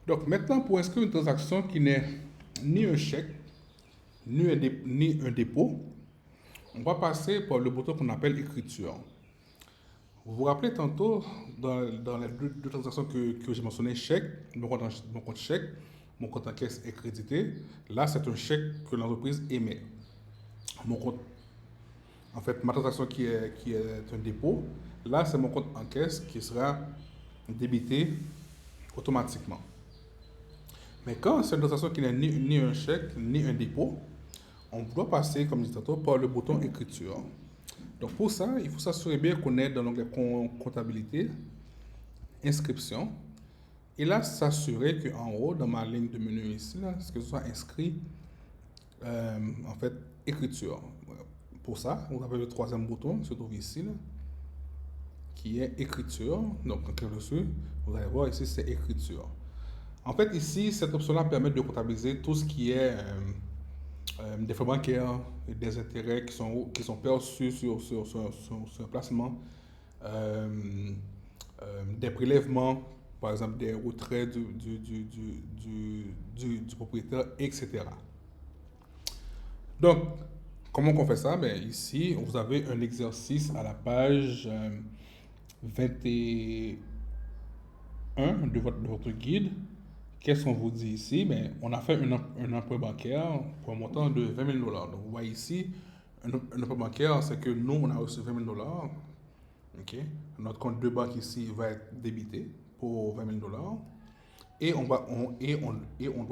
Donc maintenant, pour inscrire une transaction qui n'est ni un chèque, ni un dépôt, on va passer par le bouton qu'on appelle écriture. Vous vous rappelez tantôt, dans les deux transactions que j'ai mentionné, chèque, mon compte chèque, mon compte en caisse est crédité. Là, c'est un chèque que l'entreprise émet. Mon compte, en fait, ma transaction qui est un dépôt, là, c'est mon compte en caisse qui sera débité automatiquement. Mais quand c'est une transaction qui n'est ni un chèque, ni un dépôt, on doit passer, comme je disais tantôt, par le bouton écriture. Donc pour ça, il faut s'assurer bien qu'on est dans l'onglet comptabilité, inscription. Et là, s'assurer qu'en haut, dans ma ligne de menu ici, là, que ce soit inscrit, en fait, écriture. Pour ça, vous avez le troisième bouton qui se trouve ici, là, qui est écriture. Donc, cliquez dessus, vous allez voir ici, c'est écriture. En fait, ici, cette option-là permet de comptabiliser tout ce qui est des frais bancaires, des intérêts qui sont perçus sur un placement, des prélèvements, par exemple des retraits du propriétaire, etc. Donc, comment on fait ça? Ben, ici, vous avez un exercice à la page 21 de votre guide. Qu'est-ce qu'on vous dit ici? Ben, on a fait un emprunt bancaire pour un montant de 20 000 dollars. Donc, vous voyez ici, un emprunt bancaire, c'est que nous, on a reçu 20 000 dollars. Okay? Notre compte de banque ici va être débité pour 20 000 dollars. Et on doit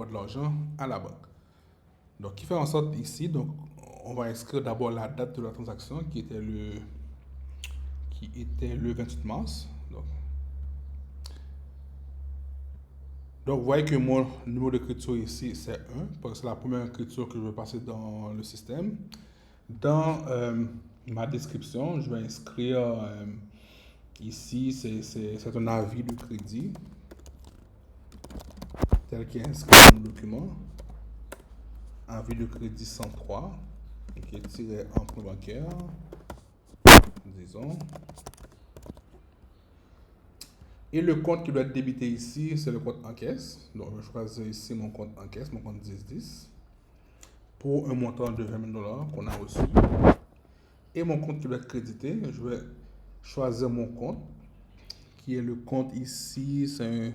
de l'argent à la banque. Donc, qui fait en sorte ici, donc, on va inscrire d'abord la date de la transaction qui était le 28 mars. Donc, vous voyez que mon numéro d'écriture ici, c'est 1, parce que c'est la première écriture que je vais passer dans le système. Dans ma description, je vais inscrire ici, c'est un avis de crédit, tel qu'il est inscrit dans le document. Avis de crédit 103, qui est tiré emprunt bancaire, disons. Et le compte qui doit être débité ici, c'est le compte en caisse. Donc, je vais choisir ici mon compte en caisse, mon compte 1010, pour un montant de 20 000 dollars qu'on a reçu. Et mon compte qui doit être crédité, je vais choisir mon compte, qui est le compte ici, c'est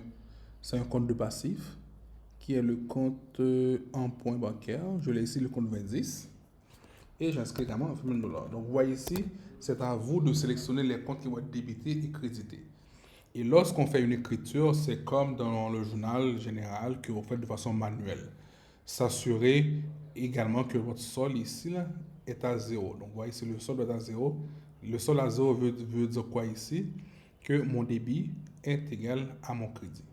un compte de passif, qui est le compte emprunt bancaire. Je l'ai ici, le compte 2010. Et j'inscris également 20 000 dollars. Donc, vous voyez ici, c'est à vous de sélectionner les comptes qui vont être débités et crédités. Et lorsqu'on fait une écriture, c'est comme dans le journal général que vous faites de façon manuelle. S'assurer également que votre solde ici là, est à 0. Donc, vous voyez ici, le solde est à 0. Le solde à 0 veut dire quoi ici? Que mon débit est égal à mon crédit.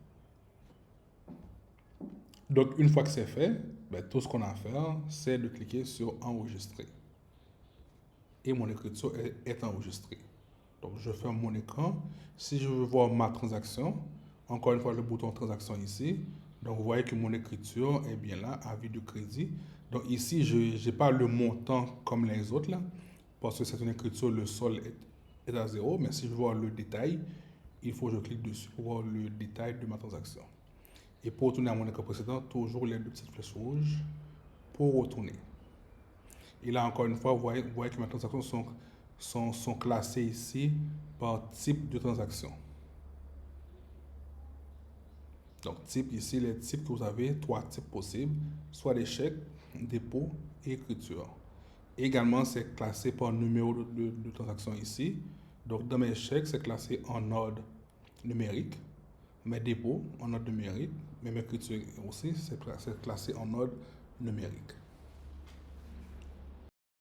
Donc, une fois que c'est fait, ben, tout ce qu'on a à faire, c'est de cliquer sur enregistrer. Et mon écriture est enregistrée. Donc, je ferme mon écran. Si je veux voir ma transaction, encore une fois, le bouton transaction ici. Donc, vous voyez que mon écriture est bien là, avis de crédit. Donc, ici, je n'ai pas le montant comme les autres, là, parce que c'est une écriture, le solde est à 0. Mais si je veux voir le détail, il faut que je clique dessus pour voir le détail de ma transaction. Et pour retourner à mon écran précédent, toujours les deux petites flèches rouges pour retourner. Et là, encore une fois, vous voyez que mes transactions sont classées ici par type de transaction. Donc, type ici, les types que vous avez, 3 types possibles, soit des chèques, dépôt et écriture. Également, c'est classé par numéro de transaction ici. Donc, dans mes chèques, c'est classé en ordre numérique. Mes dépôts en ordre numérique. Mais mes écritures aussi, c'est classé en ordre numérique.